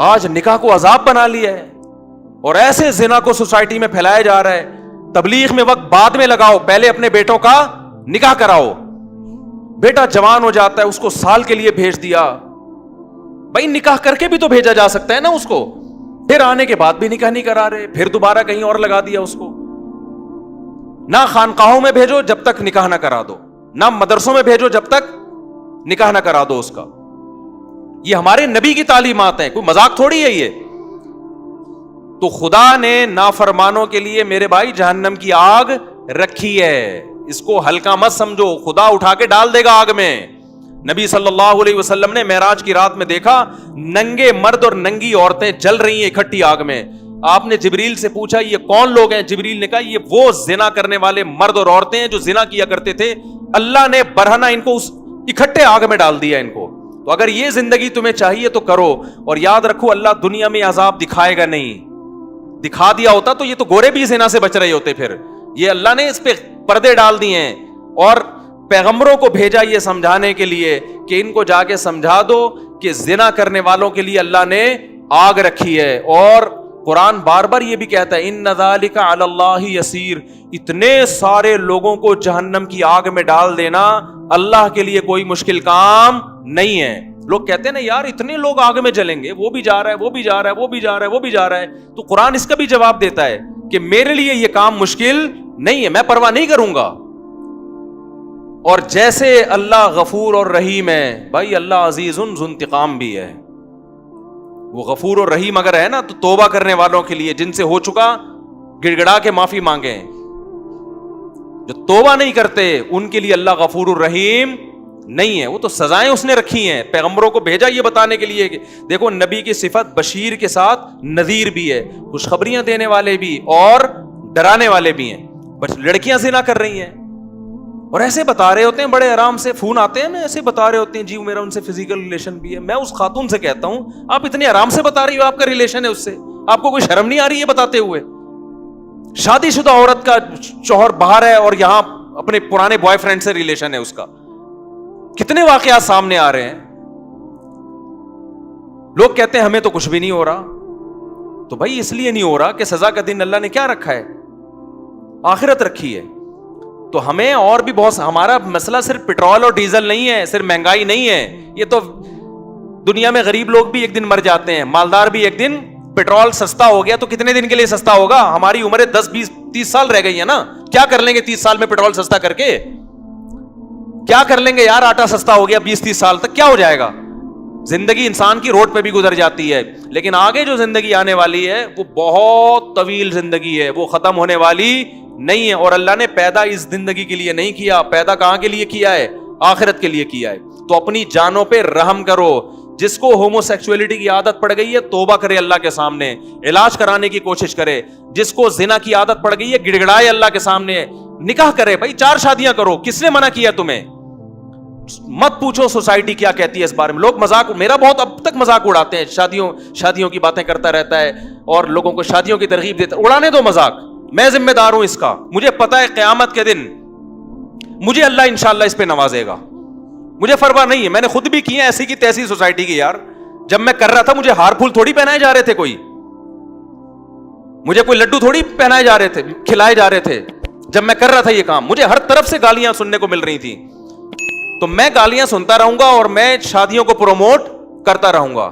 آج نکاح کو عذاب بنا لیا ہے اور ایسے زنا کو سوسائٹی میں پھیلایا جا رہا ہے. تبلیغ میں وقت بعد میں لگاؤ, پہلے اپنے بیٹوں کا نکاح کراؤ. بیٹا جوان ہو جاتا ہے, اس کو سال کے لیے بھیج دیا. بھائی نکاح کر کے بھی تو بھیجا جا سکتا ہے نا اس کو. پھر آنے کے بعد بھی نکاح نہیں کرا رہے, پھر دوبارہ کہیں اور لگا دیا اس کو. نہ خانقاہوں میں بھیجو جب تک نکاح نہ کرا دو, نہ مدرسوں میں بھیجو جب تک نکاح نہ کرا دو اس کا. یہ ہمارے نبی کی تعلیمات ہیں, کوئی مذاق تھوڑی ہے یہ. تو خدا نے نافرمانوں کے لیے میرے بھائی جہنم کی آگ رکھی ہے, اس کو ہلکا مت سمجھو, خدا اٹھا کے ڈال دے گا آگ میں. نبی صلی اللہ علیہ وسلم نے معراج کی رات میں دیکھا ننگے مرد اور ننگی عورتیں جل رہی ہیں اکٹھی آگ میں. آپ نے جبریل سے پوچھا یہ کون لوگ ہیں؟ جبریل نے کہا یہ وہ زنا کرنے والے مرد اور عورتیں ہیں جو زنا کیا کرتے تھے, اللہ نے برہنہ ان کو اکٹھے آگ میں ڈال دیا ان کو. تو اگر یہ زندگی تمہیں چاہیے تو کرو, اور یاد رکھو اللہ دنیا میں عذاب دکھائے گا نہیں. دکھا دیا ہوتا تو یہ تو گورے بھی زنا سے بچ رہے ہوتے. پھر یہ اللہ نے اس پہ پردے ڈال دیے ہیں اور پیغمبروں کو بھیجا یہ سمجھانے کے لیے کہ ان کو جا کے سمجھا دو کہ زنا کرنے والوں کے لیے اللہ نے آگ رکھی ہے. اور قرآن بار بار یہ بھی کہتا ہے ان ذالک علی اللہ یسیر, اتنے سارے لوگوں کو جہنم کی آگ میں ڈال دینا اللہ کے لیے کوئی مشکل کام نہیں ہے. لوگ کہتے ہیں نا یار اتنے لوگ آگ میں جلیں گے, وہ بھی جا رہا ہے, وہ بھی جا رہا ہے, وہ بھی جا رہا ہے, وہ بھی جا رہا ہے. تو قرآن اس کا بھی جواب دیتا ہے کہ میرے لیے یہ کام مشکل نہیں ہے, میں پرواہ نہیں کروں گا. اور جیسے اللہ غفور اور رحیم ہے, بھائی اللہ عزیز ذو انتقام بھی ہے. وہ غفور اور رحیم اگر ہے نا تو توبہ کرنے والوں کے لیے, جن سے ہو چکا گڑ گڑا کے معافی مانگیں. جو توبہ نہیں کرتے ان کے لیے اللہ غفور الرحیم نہیں ہے. وہ تو سزائیں اس نے رکھی ہیں, پیغمبروں کو بھیجا یہ بتانے کے لیے کہ دیکھو نبی کی صفت بشیر کے ساتھ نذیر بھی ہے, خوشخبریاں دینے والے بھی اور ڈرانے والے بھی ہیں. بس لڑکیاں زنا کر رہی ہیں اور ایسے بتا رہے ہوتے ہیں, بڑے آرام سے فون آتے ہیں نا, ایسے بتا رہے ہوتے ہیں جی میرا ان سے فزیکل ریلیشن بھی ہے. میں اس خاتون سے کہتا ہوں آپ اتنے آرام سے بتا رہی ہو آپ کا ریلیشن ہے اس سے, آپ کو کوئی شرم نہیں آ رہی ہے بتاتے ہوئے؟ شادی شدہ عورت کا شوہر باہر ہے اور یہاں اپنے پرانے بوائے فرینڈ سے ریلیشن ہے اس کا. کتنے واقعات سامنے آ رہے ہیں. لوگ کہتے ہیں ہمیں تو کچھ بھی نہیں ہو رہا. تو بھائی اس لیے نہیں ہو رہا کہ سزا کا دن اللہ نے کیا رکھا ہے؟ آخرت رکھی ہے. تو ہمیں اور بھی بہت, ہمارا مسئلہ صرف پیٹرول اور ڈیزل نہیں ہے, صرف مہنگائی نہیں ہے. یہ تو دنیا میں غریب لوگ بھی ایک دن مر جاتے ہیں, مالدار بھی ایک دن. پیٹرول سستا ہو گیا تو کتنے دن کے لیے سستا ہوگا؟ ہماری عمریں 10 20 30 سال رہ گئی ہیں نا. کیا کر لیں گے 30 سال میں پیٹرول سستا کر کے؟ کیا کر لیں گے یار؟ آٹا سستا ہو گیا 20 30 سال تک کیا ہو جائے گا؟ زندگی انسان کی روڈ پہ بھی گزر جاتی ہے, لیکن آگے جو زندگی آنے والی ہے وہ بہت طویل زندگی ہے, وہ ختم ہونے والی نہیں ہے. اور اللہ نے پیدا اس زندگی کے لیے نہیں کیا, پیدا کہاں کے لیے کیا ہے؟ آخرت کے لیے کیا ہے. تو اپنی جانوں پہ رحم کرو. جس کو ہومو سیکسولیٹی کی عادت پڑ گئی ہے توبہ کرے اللہ کے سامنے, علاج کرانے کی کوشش کرے. جس کو زنا کی عادت پڑ گئی ہے گڑ گڑائے اللہ کے سامنے, نکاح کرے. بھائی 4 شادیاں کرو, کس نے منع کیا تمہیں؟ مت پوچھو سوسائٹی کیا کہتی ہے اس بارے میں. لوگ مذاق, میرا بہت اب تک مذاق اڑاتے ہیں, شادیوں کی باتیں کرتا رہتا ہے اور لوگوں کو شادیوں کی ترغیب دیتا ہے. اڑانے دو مذاق, میں ذمہ دار ہوں اس کا. مجھے پتا ہے قیامت کے دن مجھے اللہ انشاءاللہ اس پہ نوازے گا. مجھے پرواہ نہیں ہے, میں نے خود بھی کی ہے ایسی کی تیسی سوسائٹی کی. یار جب میں کر رہا تھا مجھے ہار پھول تھوڑی پہنائے جا رہے تھے, مجھے کوئی لڈو تھوڑی پہنائے جا رہے تھے, کھلائے جا رہے تھے. جب میں کر رہا تھا یہ کام مجھے ہر طرف سے گالیاں سننے کو مل رہی تھی. تو میں گالیاں سنتا رہوں گا اور میں شادیوں کو پروموٹ کرتا رہوں گا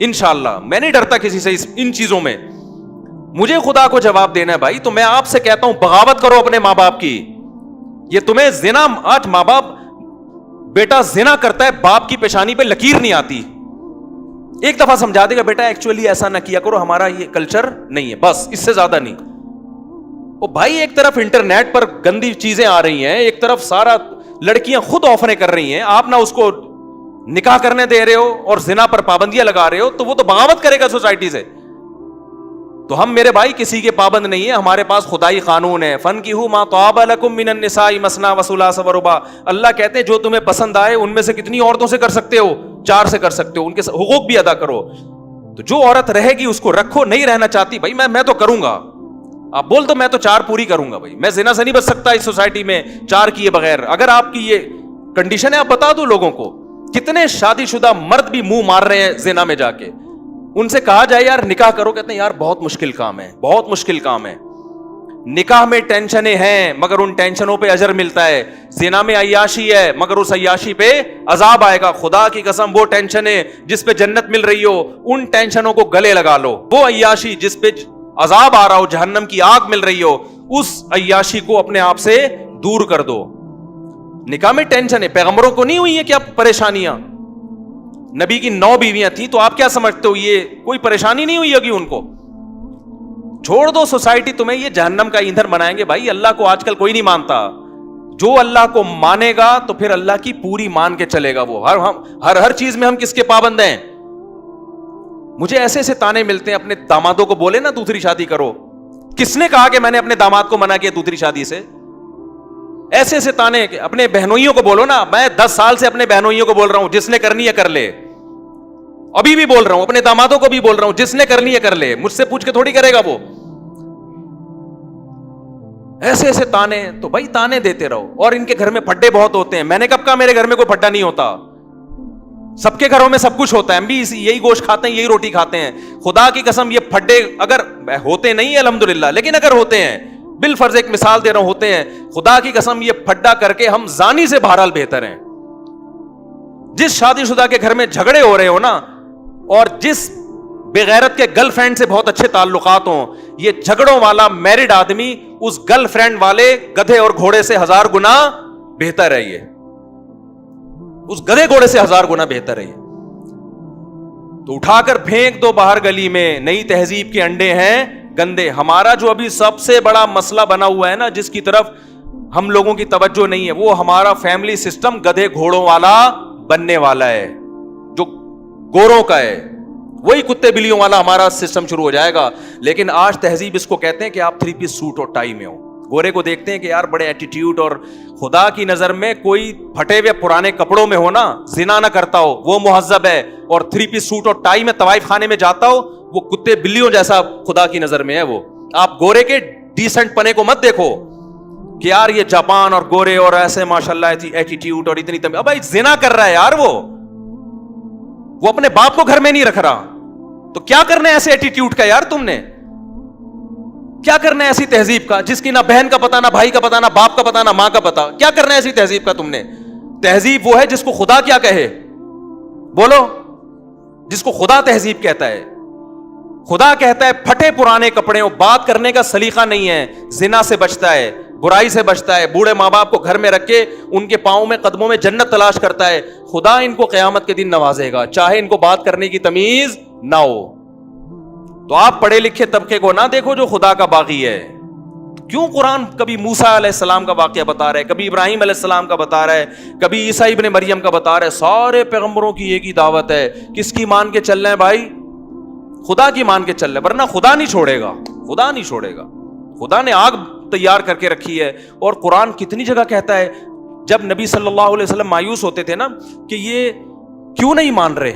انشاءاللہ. میں نہیں ڈرتا کسی سے ان چیزوں میں. مجھے خدا کو جواب دینا ہے بھائی. تو میں آپ سے کہتا ہوں بغاوت کرو اپنے ماں باپ کی. یہ تمہیں زنا, آج ماں باپ, بیٹا زنا کرتا ہے باپ کی پیشانی پہ لکیر نہیں آتی, ایک دفعہ سمجھا دے گا بیٹا ایکچولی ایسا نہ کیا کرو, ہمارا یہ کلچر نہیں ہے, بس اس سے زیادہ نہیں. او بھائی ایک طرف انٹرنیٹ پر گندی چیزیں آ رہی ہیں, ایک طرف سارا لڑکیاں خود آفریں کر رہی ہیں, آپ نہ اس کو نکاح کرنے دے رہے ہو اور زنا پر پابندیاں لگا رہے ہو, تو وہ تو بغاوت کرے گا سوسائٹی سے. تو ہم میرے بھائی کسی کے پابند نہیں ہے, ہمارے پاس خدائی قانون ہے. فَانكِحُوا مَا طَابَ لَكُم مِّنَ النِّسَاءِ مَثْنَىٰ وَثُلَاثَ وَرُبَاعَ. اللہ کہتے ہیں جو تمہیں پسند آئے ان میں سے کتنی عورتوں سے کر سکتے ہو؟ 4 سے کر سکتے ہو, ان کے حقوق بھی ادا کرو. تو جو عورت رہے گی اس کو رکھو, نہیں رہنا چاہتی بھائی میں تو کروں گا, آپ بول دو میں تو 4 پوری کروں گا. بھائی میں زنا سے نہیں بچ سکتا اس سوسائٹی میں 4 کیے بغیر. اگر آپ کی یہ کنڈیشن ہے آپ بتا دو لوگوں کو. کتنے شادی شدہ مرد بھی منہ مار رہے ہیں زنا میں جا کے, ان سے کہا جائے یار نکاح کرو, کہتے ہیں یار بہت مشکل کام ہے, بہت مشکل کام ہے. نکاح میں ٹینشنیں ہیں مگر ان ٹینشنوں پہ اجر ملتا ہے. زنا میں عیاشی ہے مگر اس عیاشی پہ عذاب آئے گا. خدا کی قسم وہ ٹینشنیں جس پہ جنت مل رہی ہو ان ٹینشنوں کو گلے لگا لو. وہ عیاشی جس پہ عذاب آ رہا ہو, جہنم کی آگ مل رہی ہو, اس عیاشی کو اپنے آپ سے دور کر دو. نکاح میں ٹینشن ہے. پیغمبروں کو نہیں ہوئی ہے کیا پریشانیاں؟ نبی کی 9 بیویاں تھیں, تو آپ کیا سمجھتے ہو یہ کوئی پریشانی نہیں ہوئی ہوگی ان کو؟ چھوڑ دو, سوسائٹی تمہیں یہ جہنم کا ایندھن بنائیں گے. بھائی اللہ کو آج کل کوئی نہیں مانتا. جو اللہ کو مانے گا تو پھر اللہ کی پوری مان کے چلے گا. وہ ہر چیز میں ہم کس کے پابند ہیں؟ مجھے ایسے ایسے تانے ملتے ہیں. اپنے دامادوں کو بولے نا دوسری شادی کرو. کس نے کہا کہ میں نے اپنے داماد کو منع کیا دوسری شادی سے؟ ایسے ایسے تانے. اپنے بہنوئیوں کو بولو نا. میں 10 سال سے اپنے بہنوئیوں کو بول رہا ہوں جس نے کرنی ہے کر لے. ابھی بھی بول رہا ہوں, اپنے دامادوں کو بھی بول رہا ہوں جس نے کرنی ہے کر لے. مجھ سے پوچھ کے تھوڑی کرے گا وہ. ایسے ایسے تانے. تو بھائی تانے دیتے رہو. اور ان کے گھر میں پھڈے بہت ہوتے ہیں. میں نے کب کہا میرے گھر میں کوئی پھڈا نہیں ہوتا؟ سب کے گھروں میں سب کچھ ہوتا ہے. ہم بھی یہی گوشت کھاتے ہیں, یہی روٹی کھاتے ہیں. خدا کی قسم یہ پھڈے اگر ہوتے نہیں ہیں الحمدللہ, لیکن اگر ہوتے ہیں, بالفرض ایک مثال دے رہا ہوں, ہوتے ہیں, خدا کی قسم یہ پھڈا کر کے ہم زانی سے بہرحال بہتر ہیں. جس شادی شدہ کے گھر میں جھگڑے ہو رہے ہو نا, اور جس بغیرت کے گرل فرینڈ سے بہت اچھے تعلقات ہوں, یہ جھگڑوں والا میرڈ آدمی اس گرل فرینڈ والے گدھے اور گھوڑے سے 1000 گنا بہتر ہے. یہ اس گدھے گھوڑے سے 1000 گنا بہتر ہے. تو اٹھا کر پھینک دو باہر گلی میں. نئی تہذیب کے انڈے ہیں گندے. ہمارا جو ابھی سب سے بڑا مسئلہ بنا ہوا ہے نا, جس کی طرف ہم لوگوں کی توجہ نہیں ہے, وہ ہمارا فیملی سسٹم گدھے گھوڑوں والا بننے والا ہے, جو گوروں کا ہے. وہی کتے بلیوں والا ہمارا سسٹم شروع ہو جائے گا. لیکن آج تہذیب اس کو کہتے ہیں کہ آپ 3 پیس سوٹ اور ٹائی میں ہو. گورے کو دیکھتے ہیں کہ یار بڑے ایٹیٹیوڈ, اور خدا کی نظر میں کوئی پھٹے ہوئے پرانے کپڑوں میں ہو نا, زنا نہ کرتا ہو, وہ مہذب ہے. اور 3 پیس سوٹ اور ٹائی میں طوائف خانے میں جاتا ہو, وہ کتے بلیوں جیسا خدا کی نظر میں ہے. وہ آپ گورے کے ڈیسنٹ پنے کو مت دیکھو کہ یار یہ جاپان اور گورے اور ایسے ماشاءاللہ ایٹیٹیوڈ اور اتنی تمیز. بھائی زنا کر رہا ہے یار, وہ اپنے باپ کو گھر میں نہیں رکھ رہا. تو کیا کرنا ہے ایسے ایٹیٹیوڈ کا یار؟ تم نے کیا کرنا ہے ایسی تہذیب کا جس کی نہ بہن کا پتا, نہ بھائی کا پتا, نہ باپ کا پتا, نہ ماں کا پتا؟ کیا کرنا ہے ایسی تہذیب کا تم نے؟ تہذیب وہ ہے جس کو خدا کیا کہے, بولو, جس کو خدا تہذیب کہتا ہے. خدا کہتا ہے پھٹے پرانے کپڑے, بات کرنے کا سلیقہ نہیں ہے, زنا سے بچتا ہے, برائی سے بچتا ہے, بوڑھے ماں باپ کو گھر میں رکھ کے ان کے پاؤں میں قدموں میں جنت تلاش کرتا ہے. خدا ان کو قیامت کے دن نوازے گا, چاہے ان کو بات کرنے کی تمیز نہ ہو. تو آپ پڑھے لکھے طبقے کو نہ دیکھو جو خدا کا باغی ہے. کیوں قرآن کبھی موسیٰ علیہ السلام کا واقعہ بتا رہا ہے, کبھی ابراہیم علیہ السلام کا بتا رہا ہے, کبھی عیسیٰ ابن مریم کا بتا رہا ہے. سارے پیغمبروں کی ایک ہی دعوت ہے, کس کی مان کے چل رہے ہیں بھائی؟ خدا کی مان کے چل رہے ہیں, ورنہ خدا نہیں چھوڑے گا. خدا نہیں چھوڑے گا. خدا نے آگ تیار کر کے رکھی ہے. اور قرآن کتنی جگہ کہتا ہے, جب نبی صلی اللہ علیہ وسلم مایوس ہوتے تھے نا کہ یہ کیوں نہیں مان رہے,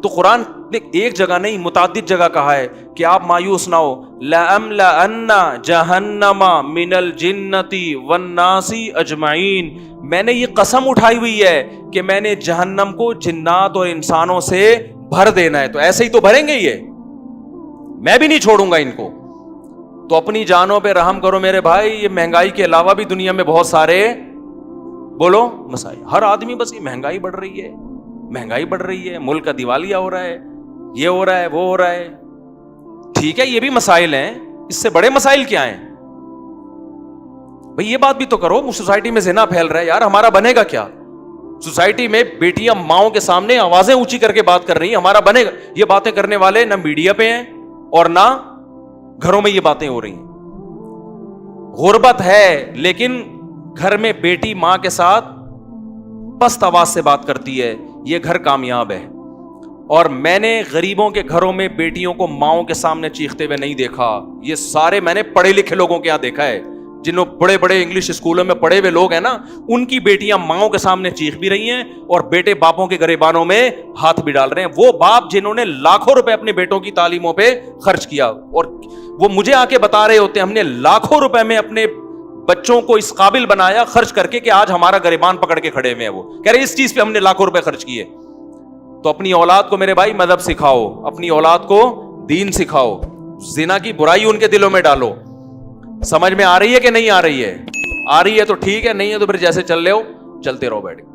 تو قرآن نے ایک جگہ نہیں متعدد جگہ کہا ہے کہ آپ مایوس نہ ہو. لَأَمْلَأَنَّ جَهَنَّمَ مِنَ الْجِنَّةِ وَالنَّاسِ أَجْمَعِينَ. میں نے یہ قسم اٹھائی ہوئی ہے کہ میں نے جہنم کو جنات اور انسانوں سے بھر دینا ہے. تو ایسے ہی تو بھریں گے, یہ میں بھی نہیں چھوڑوں گا ان کو. تو اپنی جانوں پہ رحم کرو میرے بھائی. یہ مہنگائی کے علاوہ بھی دنیا میں بہت سارے, بولو, مسائل. ہر آدمی بس یہ مہنگائی بڑھ رہی ہے, مہنگائی بڑھ رہی ہے, ملک کا دیوالیہ ہو رہا ہے, یہ ہو رہا ہے, وہ ہو رہا ہے. ٹھیک ہے, یہ بھی مسائل ہیں, اس سے بڑے مسائل کیا ہیں بھئی؟ یہ بات بھی تو کرو. سوسائٹی میں زنا پھیل رہا ہے یار, ہمارا بنے گا کیا؟ سوسائٹی میں بیٹیاں ماؤں کے سامنے آوازیں اونچی کر کے بات کر رہی ہیں, ہمارا بنے گا؟ یہ باتیں کرنے والے نہ میڈیا پہ ہیں اور نہ گھروں میں یہ باتیں ہو رہی ہیں. غربت ہے, لیکن گھر میں بیٹی ماں کے ساتھ پست آواز سے بات کرتی ہے, یہ گھر کامیاب ہے. اور میں نے غریبوں کے گھروں میں بیٹیوں کو ماؤں کے سامنے چیختے ہوئے نہیں دیکھا. یہ سارے میں نے پڑھے لکھے لوگوں کے یہاں دیکھا ہے, جنہوں بڑے بڑے انگلش اسکولوں میں پڑھے ہوئے لوگ ہیں نا, ان کی بیٹیاں ماؤں کے سامنے چیخ بھی رہی ہیں اور بیٹے باپوں کے گریبانوں میں ہاتھ بھی ڈال رہے ہیں. وہ باپ جنہوں نے لاکھوں روپے اپنے بیٹوں کی تعلیموں پہ خرچ کیا, اور وہ مجھے آ کے بتا رہے ہوتے ہیں ہم نے لاکھوں روپے میں اپنے بچوں کو اس قابل بنایا خرچ کر کے کہ آج ہمارا گریبان پکڑ کے کھڑے ہوئے ہیں. وہ کہہ رہے اس چیز پہ ہم نے لاکھوں روپے خرچ کیے. تو اپنی اولاد کو میرے بھائی مذہب سکھاؤ, اپنی اولاد کو دین سکھاؤ, زنا کی برائی ان کے دلوں میں ڈالو. سمجھ میں آ رہی ہے کہ نہیں آ رہی ہے؟ آ رہی ہے تو ٹھیک ہے, نہیں ہے تو پھر جیسے چل رہے ہو چلتے رہو بیٹھ کے.